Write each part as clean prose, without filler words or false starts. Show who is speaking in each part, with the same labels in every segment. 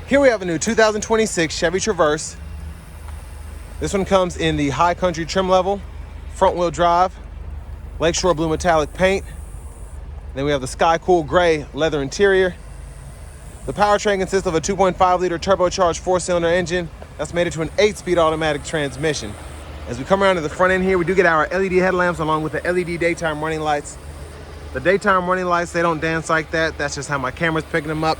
Speaker 1: Here we have a new 2026 Chevy Traverse. This one comes in the high country trim level, front wheel drive, Lakeshore blue metallic paint. Then we have the sky cool gray leather interior. The powertrain consists of a 2.5 liter turbocharged 4-cylinder engine that's made it to an 8-speed automatic transmission. As we come around to the front end here, we do get our LED headlamps along with the LED daytime running lights. The daytime running lights, they don't dance like that. That's just how my camera's picking them up.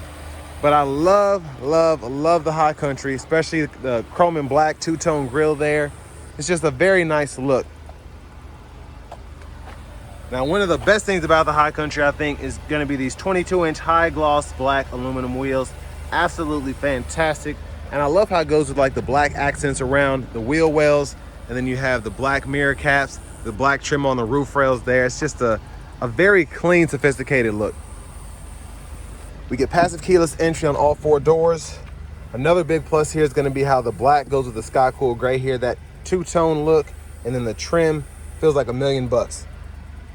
Speaker 1: But I love the high country, especially the chrome and black two-tone grille there. It's just a very nice look. Now, one of the best things about the high country, I think, is gonna be these 22-inch high gloss black aluminum wheels. Absolutely fantastic. And I love how it goes with like the black accents around the wheel wells. And then you have the black mirror caps, the black trim on the roof rails there. It's just a very clean, sophisticated look. We get passive keyless entry on all 4 doors. Another big plus here is gonna be how the black goes with the sky cool gray here, that two-tone look, and then the trim feels like $1,000,000.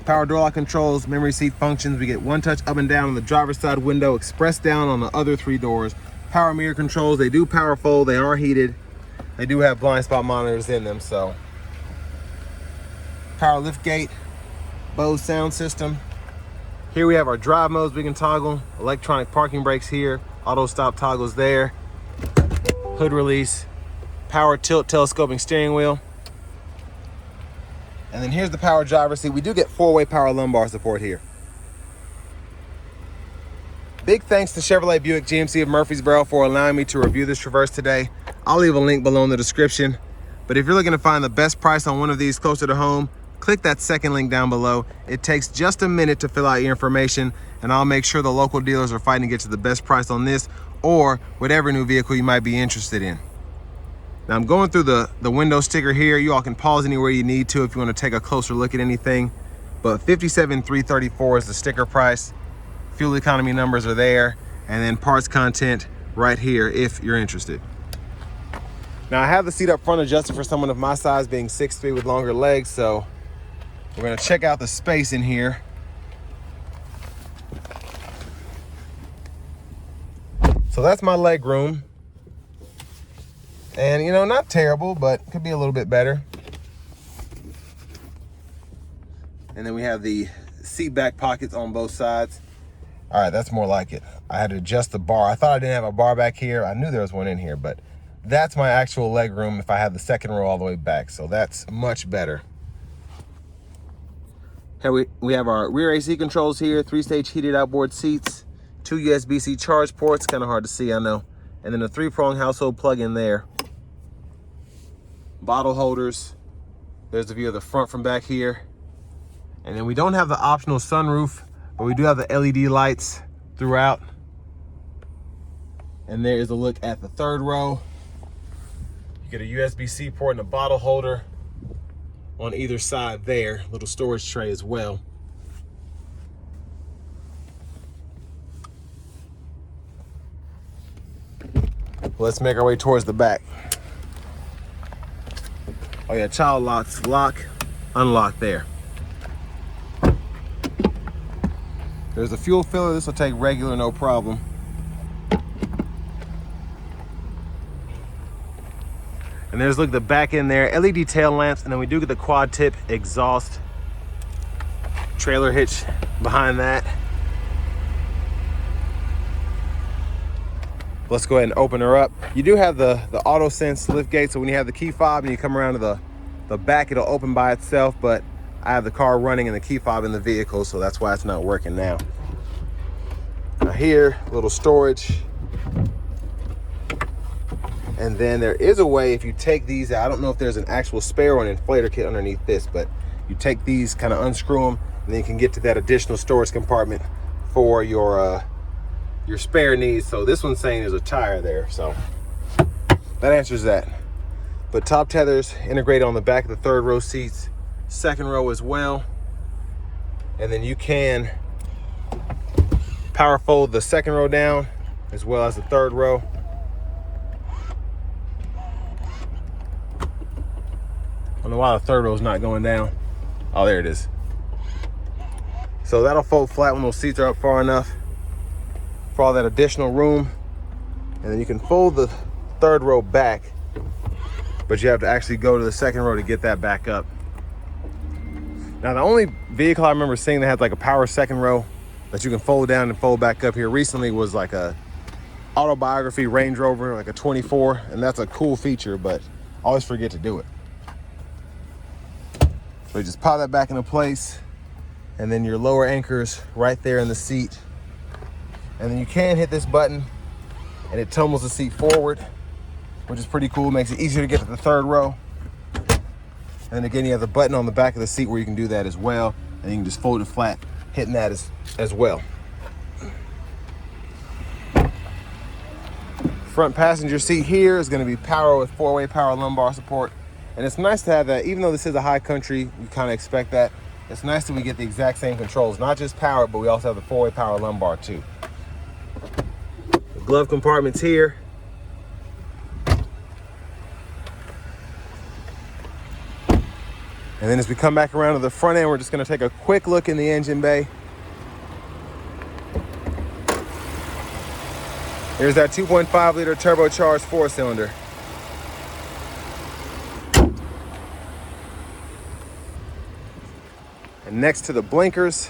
Speaker 1: Power door lock controls, memory seat functions. We get one touch up and down on the driver's side window, express down on the other 3 doors. Power mirror controls, they do power fold, they are heated. They do have blind spot monitors in them, so. Power lift gate, Bose sound system. Here we have our drive modes we can toggle, electronic parking brakes here, auto stop toggles there, hood release, power tilt telescoping steering wheel. And then here's the power driver's seat. We do get 4-way power lumbar support here. Big thanks to Chevrolet Buick GMC of Murfreesboro for allowing me to review this Traverse today. I'll leave a link below in the description. But if you're looking to find the best price on one of these closer to home, click that second link down below. It takes just a minute to fill out your information, and I'll make sure the local dealers are fighting to get you the best price on this or whatever new vehicle you might be interested in. Now I'm going through the window sticker here. You all can pause anywhere you need to if you want to take a closer look at anything. But $57,334 is the sticker price. Fuel economy numbers are there, and then parts content right here if you're interested. Now I have the seat up front adjusted for someone of my size, being 6'3" with longer legs, so we're gonna check out the space in here. So that's my leg room. And you know, not terrible, but could be a little bit better. And then we have the seat back pockets on both sides. All right, that's more like it. I had to adjust the bar. I thought I didn't have a bar back here. I knew there was one in here, but that's my actual leg room if I had the second row all the way back. So that's much better. Here we have our rear AC controls here, 3-stage heated outboard seats, 2 USB-C charge ports, kind of hard to see, I know. And then a 3-prong household plug-in there. Bottle holders. There's the view of the front from back here. And then we don't have the optional sunroof, but we do have the LED lights throughout. And there is a look at the 3rd row. You get a USB-C port and a bottle holder on either side there. Little storage tray as well. Let's make our way towards the back. Oh yeah, child locks, lock, unlock there. There's a fuel filler. This will take regular, no problem. And there's, look, the back end there, LED tail lamps, and then we do get the quad tip exhaust trailer hitch behind that. Let's go ahead and open her up. You do have the auto sense lift gate, so when you have the key fob and you come around to the back, it'll open by itself, but I have the car running and the key fob in the vehicle, so that's why it's not working now. Now here, a little storage. And then there is a way, if you take these out, I don't know if there's an actual spare or an inflator kit underneath this, but you take these, kind of unscrew them, and then you can get to that additional storage compartment for your spare needs. So this one's saying there's a tire there, so that answers that. But top tethers integrated on the back of the 3rd row seats, 2nd row as well. And then you can power fold the 2nd row down as well as the 3rd row. I don't know why the 3rd row is not going down. Oh, there it is. So that'll fold flat when those seats are up far enough for all that additional room. And then you can fold the third row back, but you have to actually go to the second row to get that back up. Now, the only vehicle I remember seeing that had like a power second row that you can fold down and fold back up here recently was like a autobiography Range Rover, like a 24, and that's a cool feature, but I always forget to do it. So you just pop that back into place, and then your lower anchor's right there in the seat. And then you can hit this button and it tumbles the seat forward, which is pretty cool. Makes it easier to get to the third row. And then again, you have the button on the back of the seat where you can do that as well. And you can just fold it flat, hitting that as well. Front passenger seat here is gonna be power with 4-way power lumbar support. And it's nice to have that, even though this is a high country, you kind of expect that. It's nice that we get the exact same controls, not just power, but we also have the 4-way power lumbar too. The glove compartment's here. And then as we come back around to the front end, we're just gonna take a quick look in the engine bay. Here's that 2.5 liter turbocharged 4-cylinder. And next to the blinkers,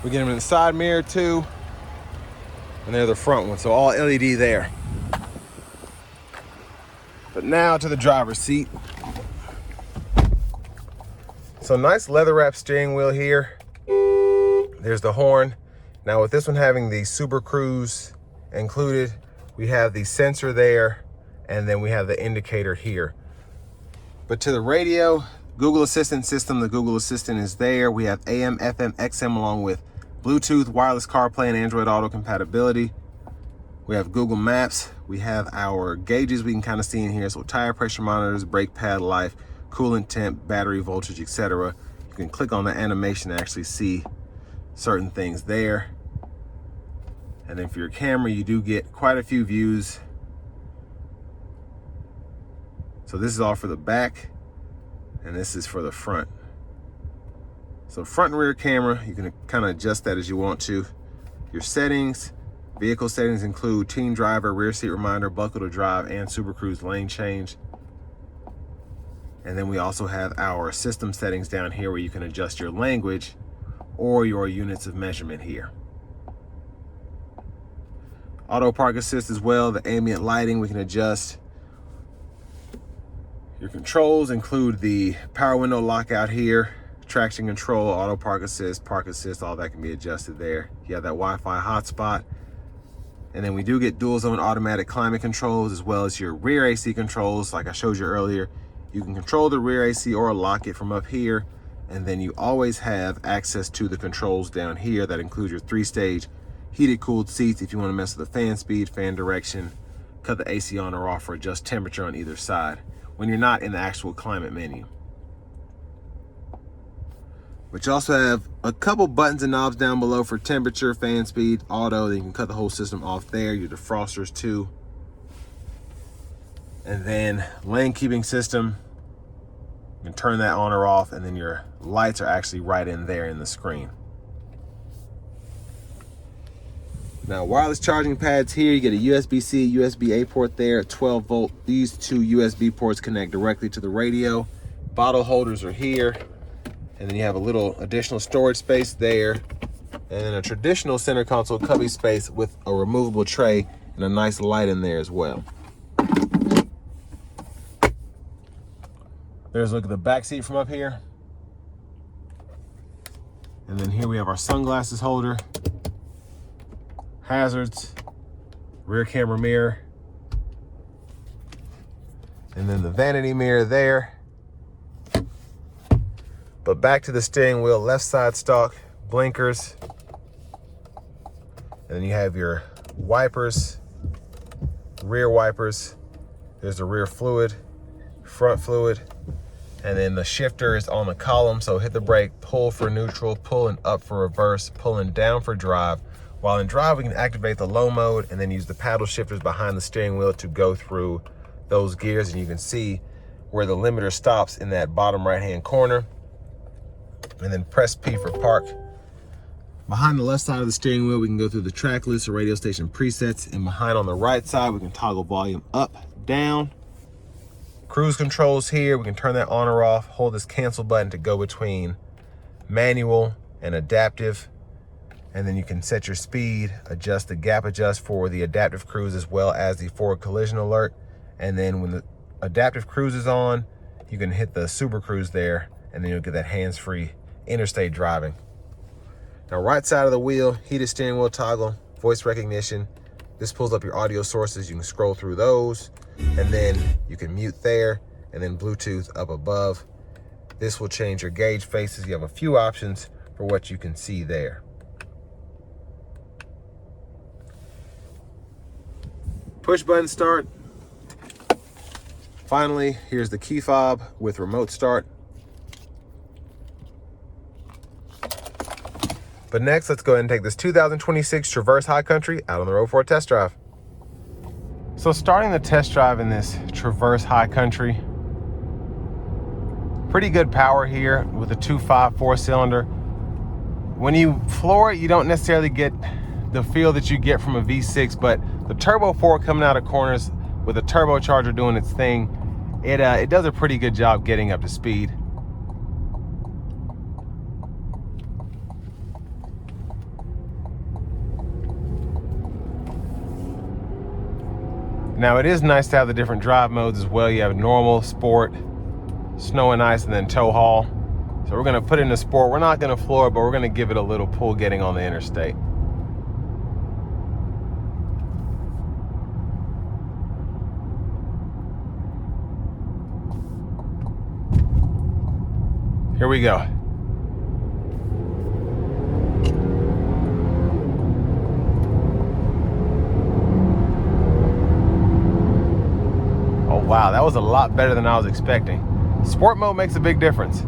Speaker 1: we get them in the side mirror too. And they're the front one, so all LED there. But now to the driver's seat. So nice leather wrap steering wheel here. There's the horn. Now with this one having the Super Cruise included, we have the sensor there, and then we have the indicator here. But to the radio, Google Assistant system, the Google Assistant is there. We have AM, FM, XM along with Bluetooth, wireless CarPlay, and Android Auto compatibility. We have Google Maps. We have our gauges we can kind of see in here. So tire pressure monitors, brake pad life, coolant temp, battery voltage, etc. You can click on the animation to actually see certain things there. And then for your camera, you do get quite a few views. So this is all for the back, and this is for the front. So front and rear camera, you can kind of adjust that as you want to. Your settings, vehicle settings include teen driver, rear seat reminder, buckle to drive, and Super Cruise lane change. And then we also have our system settings down here where you can adjust your language or your units of measurement here. Auto park assist as well, the ambient lighting we can adjust. Your controls include the power window lockout here, traction control, auto park assist, all that can be adjusted there. You have that Wi-Fi hotspot. And then we do get dual zone automatic climate controls as well as your rear AC controls. Like I showed you earlier, you can control the rear AC or lock it from up here. And then you always have access to the controls down here that include your 3-stage heated cooled seats if you want to mess with the fan speed, fan direction, cut the AC on or off, or adjust temperature on either side when you're not in the actual climate menu. But you also have a couple buttons and knobs down below for temperature, fan speed, auto. Then you can cut the whole system off there. Your defrosters too. And then lane keeping system. You can turn that on or off, and then your lights are actually right in there in the screen. Now, wireless charging pads here. You get a USB-C, USB-A port there, a 12-volt. These two USB ports connect directly to the radio. Bottle holders are here. And then you have a little additional storage space there. And then a traditional center console cubby space with a removable tray and a nice light in there as well. There's a look at the back seat from up here. And then here we have our sunglasses holder, hazards, rear camera mirror, and then the vanity mirror there. But back to the steering wheel, left side stalk, blinkers, and then you have your wipers, rear wipers. There's the rear fluid, front fluid, and then the shifter is on the column. So hit the brake, pull for neutral, pulling up for reverse, pulling down for drive. While in drive, we can activate the low mode and then use the paddle shifters behind the steering wheel to go through those gears. And you can see where the limiter stops in that bottom right-hand corner. And then press P for park. Behind the left side of the steering wheel, we can go through the track list or radio station presets. And behind on the right side, we can toggle volume up, down. Cruise controls here, we can turn that on or off. Hold this cancel button to go between manual and adaptive. And then you can set your speed, adjust the gap adjust for the adaptive cruise as well as the forward collision alert. And then when the adaptive cruise is on, you can hit the super cruise there, and then you'll get that hands-free interstate driving. Now, right side of the wheel, heated steering wheel toggle, voice recognition. This pulls up your audio sources. You can scroll through those, and then you can mute there, and then Bluetooth up above. This will change your gauge faces. You have a few options for what you can see there. Push button start. Finally, here's the key fob with remote start. But next, let's go ahead and take this 2026 Traverse High Country out on the road for a test drive. So starting the test drive in this Traverse High Country, pretty good power here with a 2.5 4-cylinder. When you floor it, you don't necessarily get the feel that you get from a V6, but the turbo 4 coming out of corners with a turbocharger doing its thing, it does a pretty good job getting up to speed. Now it is nice to have the different drive modes as well. You have normal, sport, snow and ice, and then tow haul. So we're gonna put it in the sport. We're not gonna floor it, but we're gonna give it a little pull getting on the interstate. Here we go. Oh wow, that was a lot better than I was expecting. Sport mode makes a big difference.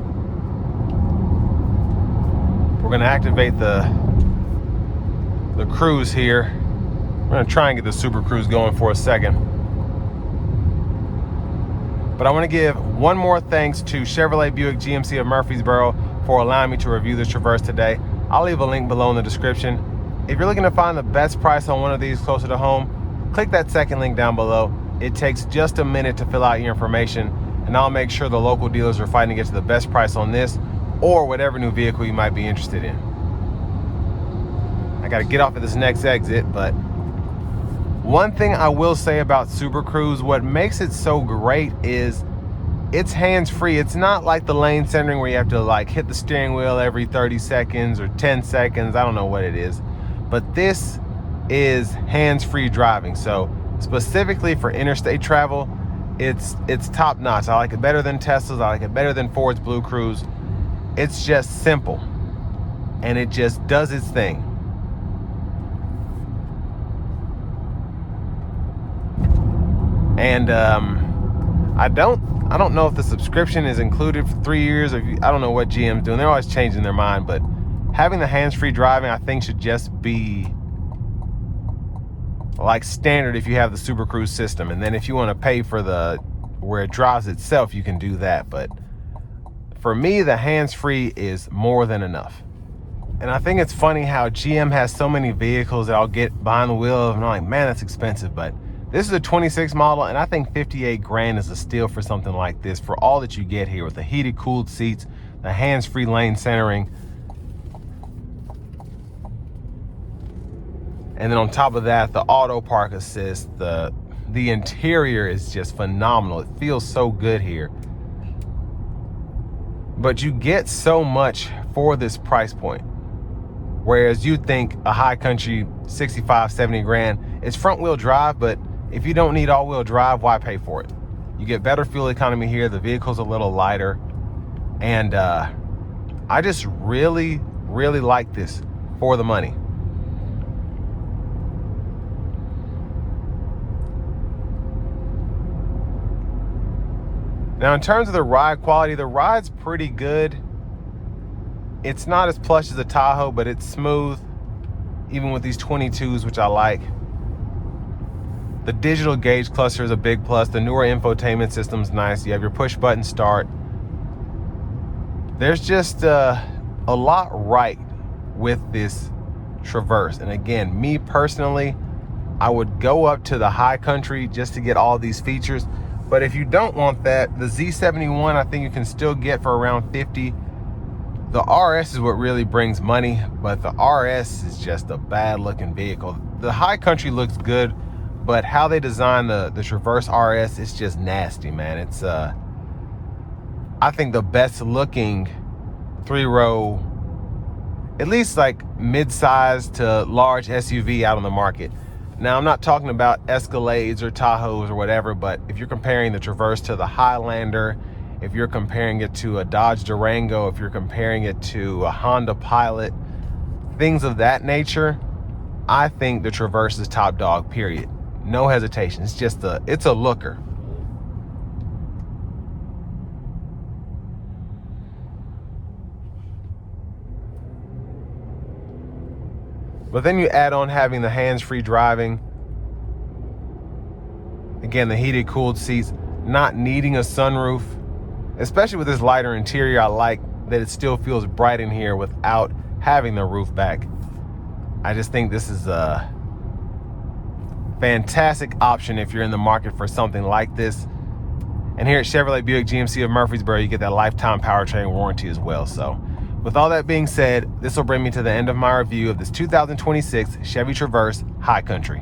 Speaker 1: We're gonna activate the cruise here. We're gonna try and get the super cruise going for a second. But I want to give one more thanks to Chevrolet Buick GMC of Murfreesboro for allowing me to review this Traverse today. I'll leave a link below in the description. If you're looking to find the best price on one of these closer to home, click that second link down below. It takes just a minute to fill out your information, and I'll make sure the local dealers are fighting to get to the best price on this or whatever new vehicle you might be interested in. I got to get off at this next exit, but one thing I will say about Super Cruise, what makes it so great is it's hands-free. It's not like the lane centering where you have to like hit the steering wheel every 30 seconds or 10 seconds. I don't know what it is, but this is hands-free driving. So specifically for interstate travel, it's top notch. I like it better than Tesla's. I like it better than Ford's Blue Cruise. It's just simple and it just does its thing. And I don't know if the subscription is included for 3 years, or I don't know what GM's doing. They're always changing their mind, but having the hands-free driving, I think, should just be like standard if you have the Super Cruise system. And then if you want to pay for where it drives itself, you can do that. But for me, the hands-free is more than enough. And I think it's funny how GM has so many vehicles that I'll get behind the wheel of, and I'm like, man, that's expensive. But this is a 26 model, and I think 58 grand is a steal for something like this, for all that you get here with the heated, cooled seats, the hands-free lane centering. And then on top of that, the auto park assist, the interior is just phenomenal. It feels so good here. But you get so much for this price point. Whereas you'd think a high country 65, 70 grand, it's front wheel drive, but if you don't need all-wheel drive, why pay for it? You get better fuel economy here. The vehicle's a little lighter. And I just really, really like this for the money. Now, in terms of the ride quality, the ride's pretty good. It's not as plush as a Tahoe, but it's smooth, even with these 22s, which I like. The digital gauge cluster is a big plus. The newer infotainment system's nice. You have your push button start. There's just a lot right with this Traverse. And again, me personally, I would go up to the high country just to get all these features. But if you don't want that, the Z71 I think you can still get for around 50. The RS is what really brings money, but the RS is just a bad looking vehicle. The high country looks good, but how they design the Traverse RS is just nasty, man. It's I think the best looking 3-row, at least like mid-size to large SUV out on the market. Now, I'm not talking about Escalades or Tahoes or whatever, but if you're comparing the Traverse to the Highlander, if you're comparing it to a Dodge Durango, if you're comparing it to a Honda Pilot, things of that nature, I think the Traverse is top dog, period. No hesitation. It's just it's a looker. But then you add on having the hands-free driving. Again, the heated, cooled seats, not needing a sunroof. Especially with this lighter interior, I like that it still feels bright in here without having the roof back. I just think this is a fantastic option if you're in the market for something like this. And here at Chevrolet Buick GMC of Murfreesboro, you get that lifetime powertrain warranty as well. So with all that being said, this will bring me to the end of my review of this 2026 Chevy Traverse High Country.